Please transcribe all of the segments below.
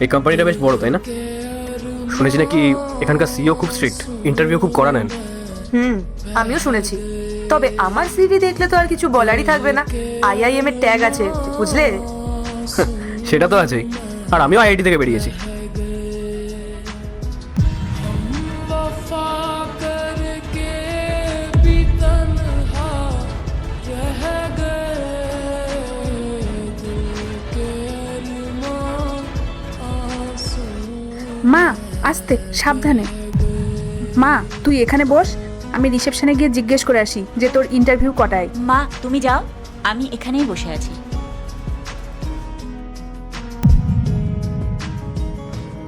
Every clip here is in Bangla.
এই কোম্পানিটা বেশ বড়, তাই না? শুনেছি নাকি এখানকার সিইও খুব স্ট্রিক্ট, ইন্টারভিউ খুব কড়া নেন। আমিও শুনেছি। তবে আমার সিভি দেখলে তো আর কিছু বলারই থাকবে না। আইআইএম এর ট্যাগ আছে, বুঝলে? সেটা তো আছেই। আর আমিও আইআইটি থেকে বেরিয়েছি। মা আস্তে, সাবধানে। মা তুই এখানে বস, আমি রিসেপশনে গিয়ে জিজ্ঞেস করে আসি যে তোর ইন্টারভিউ কটায়। মা তুমি যাও, আমি এখানেই বসে আছি।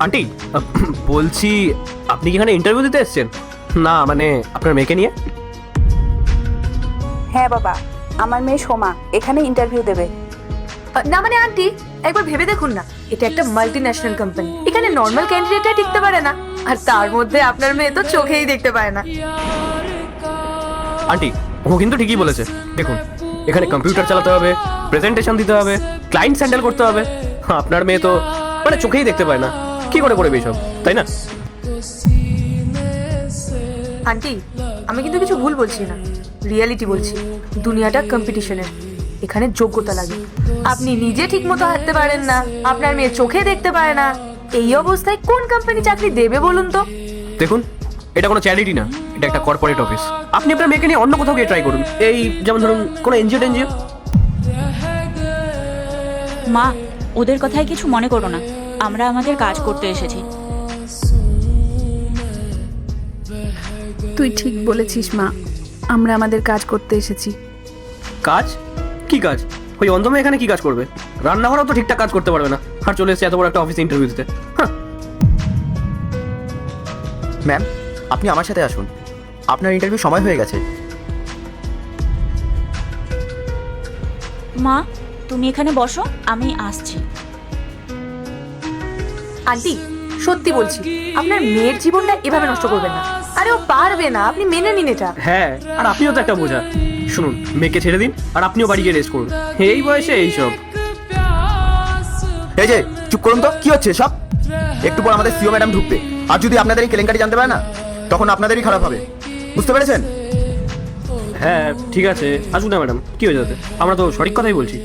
আন্টি, বলছি আপনি কি এখানে ইন্টারভিউ দিতে এসেছেন? না মানে আপনার মেয়েকে নিয়ে? হ্যাঁ বাবা, আমার মেয়ে সোমা এখানে ইন্টারভিউ দেবে। না মানে আন্টি, একবার ভেবে দেখুন না, এটা একটা মাল্টি ন্যাশনাল কোম্পানি। এখানে নর্মাল ক্যান্ডিডেটরা টিকতে পারে না, আর তার মধ্যে আপনার মেয়ে তো চোখেই দেখতে পায় না। আন্টি, ও কিন্তু ঠিকই বলেছে। দেখুন, এখানে কম্পিউটার চালাতে হবে, প্রেজেন্টেশন দিতে হবে, ক্লায়েন্ট হ্যান্ডেল করতে হবে। আপনার মেয়ে তো মানে চোখেই দেখতে পায় না, কি করে করবে এইসব, তাই না? আন্টি, আমি কিন্তু কিছু ভুল বলছি না, রিয়ালিটি বলছি। দুনিয়াটা কম্পিটিশনের, এখানে যোগ্যতা লাগে। আপনি নিজে ঠিক মতো হাঁটতে পারেন না, আপনার মেয়ে চোখে দেখতে পায় না, এই অবস্থায় কোন কোম্পানি চাকরি দেবে বলুন তো? দেখুন, এটা কোনো চ্যারিটি না, এটা একটা কর্পোরেট অফিস। আপনি আপনার মেয়েকে নিয়ে অন্য কোথাও গিয়ে ট্রাই করুন। এই যেমন ধরুন কোনো এনজিও। মা ওদের কথায় কিছু মনে করো না, আমরা আমাদের কাজ করতে এসেছি। তুই ঠিক বলেছিস মা, আমরা আমাদের কাজ করতে এসেছি। কাজ? কি কাজ? ওই অন্ধ মেয়ে এখানে কি কাজ করবে? রান্নাঘরেও তো ঠিকঠাক কাজ করতে পারবে না, আর চলে এসেছে এত বড় একটা অফিসে ইন্টারভিউ দিতে। ম্যাম, আপনি আমার সাথে আসুন, আপনার ইন্টারভিউ সময় হয়ে গেছে। মা তুমি এখানে বসো, আমি আসছি। আন্টি, সত্যি বলছি, আপনার মেয়ের জীবনটা এভাবে নষ্ট করবেন না। আরে ও পারবে না, আপনি মেনে নিন এটা। হ্যাঁ, আর আপনিও তো একটা বোঝা। শুনুন, মেয়েকে ছেড়ে দিন আর আপনিও বাড়ি গিয়ে রেস্ট করুন। এই বয়সে এইসব। এই যে চুপ করুন তো, কি হচ্ছে সব? একটু পর আমাদের সিও ম্যাডাম ঢুকবে, আর যদি আপনাদের এই কেলেঙ্কারি জানতে পারে না, তখন আপনাদেরই খারাপ হবে, বুঝতে পেরেছেন? হ্যাঁ ঠিক আছে, আসুন না ম্যাডাম, কি হয়ে যাচ্ছে? আমরা তো সঠিক কথাই বলছি।